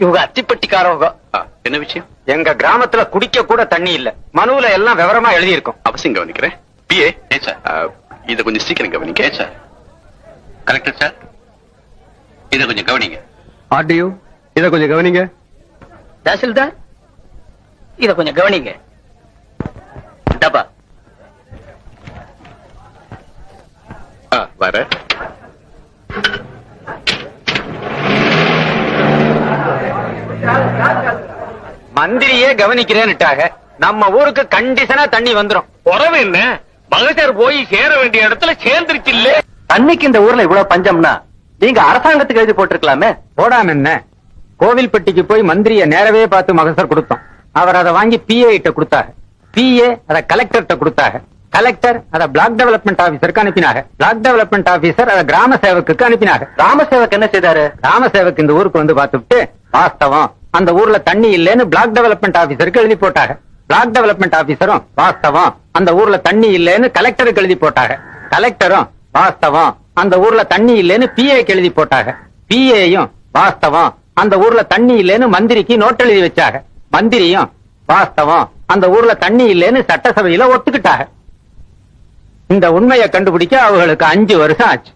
இவங்க அத்திப்பட்டிக்காரவங்க. என்ன விஷயம்? எங்க கிராமத்துல குடிக்க கூட தண்ணி இல்ல. மனுவுல எல்லாம் விவரமா எழுதி இருக்கும். அவசியம் கவனிக்கிறேன். பிஏ சார், இத கொஞ்சம் சீக்கிரம் கவனிக்க சார். கலெக்டர் சார், இத கொஞ்சம் கவனிங்க. ஆர்டிஓ, இத கொஞ்சம் கவனிங்க. தாசில்தார், இத கொஞ்சம் கவனிங்க. டப்பா வர மந்திரியே கவனிக்கிறேன்னுட்டாக. நம்ம ஊருக்கு கண்டிஷனா தண்ணி வந்துரும். உறவு என்ன, மகசர் போய் சேர வேண்டிய இடத்துல சேர்ந்துருச்சு இல்ல. தண்ணிக்கு இந்த ஊர்ல இவ்வளவு பஞ்சம்னா நீங்க அரசாங்கத்துக்கு எழுதி போட்டிருக்கலாமே. போடாம என்ன, கோவில்பட்டிக்கு போய் மந்திரிய நேரவே பார்த்து மகசர் கொடுத்தோம். அவர் அதை வாங்கி பிஏ கிட்ட கொடுத்தாங்க. பிஏ அதை கலெக்டர்கிட்ட கொடுத்தாங்க. கலெக்டர் அதை பிளாக் டெவலப்மெண்ட் ஆபீசருக்கு அனுப்பினாங்க. பிளாக் டெவலப்மெண்ட் ஆபீசர் அதை கிராம சேவக்கு அனுப்பினாங்க. கிராம சேவக் என்ன செய்தாரு? கிராம சேவக் இந்த ஊருக்கு வந்து பார்த்துட்டு வாஸ்தவம் அந்த ஊர்ல தண்ணி இல்லைன்னு பிளாக் டெவலப்மெண்ட் ஆபீசருக்கு எழுதி போட்டாங்க. பிளாக் டெவலப்மெண்ட் ஆபீசரும் வாஸ்தவம் அந்த ஊர்ல தண்ணி இல்லைன்னு கலெக்டருக்கு எழுதி போட்டாங்க. கலெக்டரும் வாஸ்தவம் அந்த ஊர்ல தண்ணி இல்லைன்னு பிஏக்கு எழுதி போட்டாங்க. பிஏயும் வாஸ்தவம் அந்த ஊர்ல தண்ணி இல்லைன்னு மந்திரிக்கு நோட் எழுதி வச்சாங்க. மந்திரியும் வாஸ்தவம் அந்த ஊர்ல தண்ணி இல்லைன்னு சட்டசபையில ஒத்துக்கிட்டாங்க. இந்த உண்மையை கண்டுபிடிக்க அவங்களுக்கு 5 வருஷம் ஆச்சு.